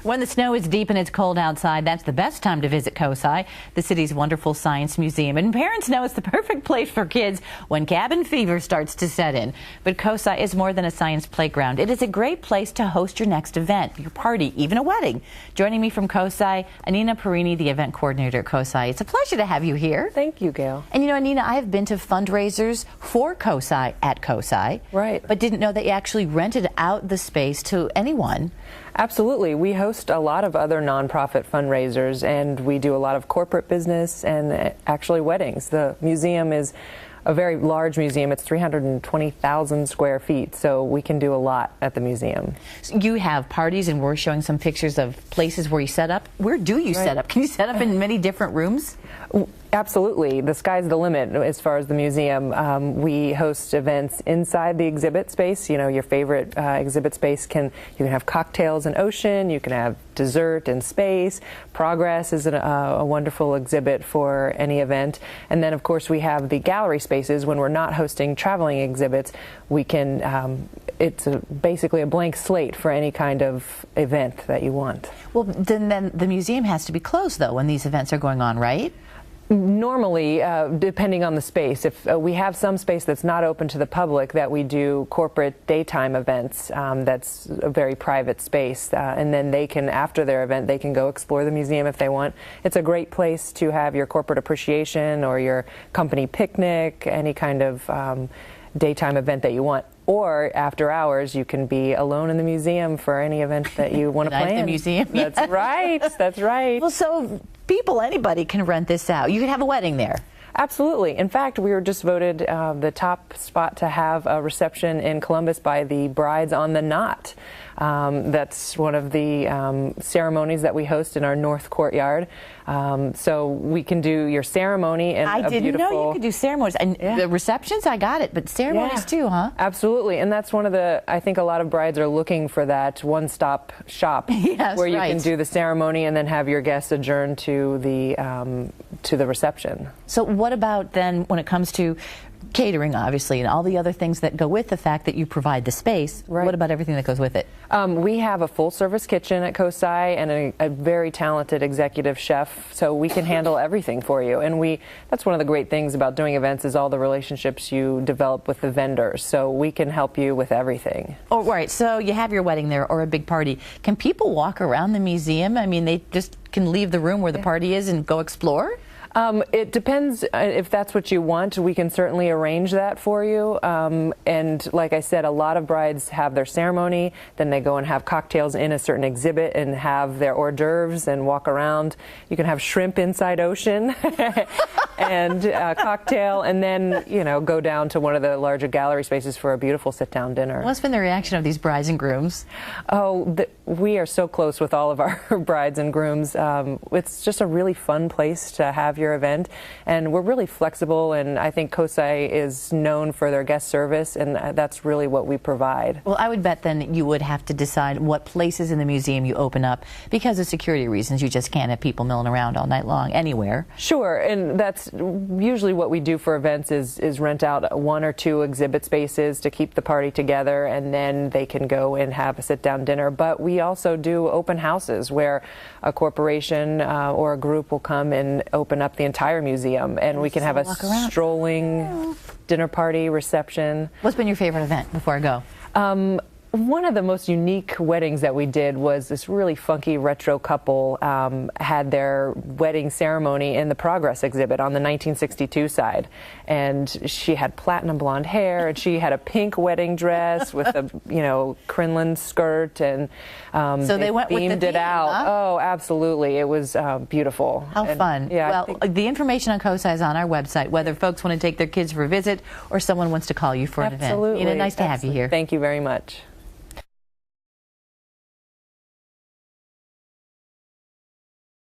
When the snow is deep and it's cold outside, that's the best time to visit COSI, the city's wonderful science museum. And parents know it's the perfect place for kids when cabin fever starts to set in. But COSI is more than a science playground. It is a great place to host your next event, your party, even a wedding. Joining me from COSI, Annina Parini, the event coordinator at COSI. It's a pleasure to have you here. Thank you, Gail. And you know, Annina, I have been to fundraisers for COSI at COSI. Right. But didn't know that you actually rented out the space to anyone. Absolutely. We host a lot of other nonprofit fundraisers, and we do a lot of corporate business and actually weddings. The museum is a very large museum. It's 320,000 square feet, so we can do a lot at the museum. So you have parties, and we're showing some pictures of places where you set up. Where do you set up? Can you set up in many different rooms? Absolutely. The sky's the limit as far as the museum. We host events inside the exhibit space. You know, your favorite exhibit space you can have cocktails in ocean, you can have dessert in space. Progress is a wonderful exhibit for any event. And then, of course, we have the gallery spaces. When we're not hosting traveling exhibits, we can, it's basically a blank slate for any kind of event that you want. Well, then the museum has to be closed, though, when these events are going on, right? Normally, depending on the space. If we have some space that's not open to the public, that we do corporate daytime events, that's a very private space, and then they can, after their event, they can go explore the museum if they want. It's a great place to have your corporate appreciation or your company picnic, any kind of daytime event that you want. Or after hours, you can be alone in the museum for any event that you want to plan. The museum. That's right. That's right. Well, so anybody can rent this out. You could have a wedding there. Absolutely. In fact, we were just voted the top spot to have a reception in Columbus by the Brides on the Knot. That's one of the ceremonies that we host in our North Courtyard. So we can do your ceremony and I didn't know you could do ceremonies. And the receptions, I got it, but ceremonies too, huh? Absolutely. And that's one of the, I think a lot of brides are looking for that one-stop shop where you can do the ceremony and then have your guests adjourn to the reception. So what about then when it comes to catering, obviously, and all the other things that go with the fact that you provide the space? Right. What about everything that goes with it? We have a full-service kitchen at COSI and a very talented executive chef, so we can handle everything for you. And that's one of the great things about doing events is all the relationships you develop with the vendors, so we can help you with everything. Oh, right. So you have your wedding there or a big party. Can people walk around the museum? I mean, they just can leave the room where the party is and go explore? It depends if that's what you want. We can certainly arrange that for you. And like I said, a lot of brides have their ceremony, then they go and have cocktails in a certain exhibit and have their hors d'oeuvres and walk around. You can have shrimp inside ocean and a cocktail, and then, you know, go down to one of the larger gallery spaces for a beautiful sit-down dinner. What's been the reaction of these brides and grooms? Oh, we are so close with all of our brides and grooms. It's just a really fun place to have your event, and we're really flexible, and I think COSI is known for their guest service, and that's really what we provide. Well, I would bet then you would have to decide what places in the museum you open up because of security reasons. You just can't have people milling around all night long anywhere. Sure, and that's usually what we do for events is rent out 1 or 2 exhibit spaces to keep the party together, and then they can go and have a sit-down dinner. But we also do open houses where a corporation or a group will come and open up the entire museum, and we can have a strolling dinner party reception. What's been your favorite event before I go? One of the most unique weddings that we did was this really funky retro couple had their wedding ceremony in the Progress exhibit on the 1962 side, and she had platinum blonde hair and she had a pink wedding dress with a crinoline skirt, and so they went themed with the it theme, out. huh? Oh, absolutely! It was beautiful. How fun! Yeah. Well, the information on COSI is on our website. Whether folks want to take their kids for a visit or someone wants to call you for an event. Absolutely. Nice to have you here. Thank you very much.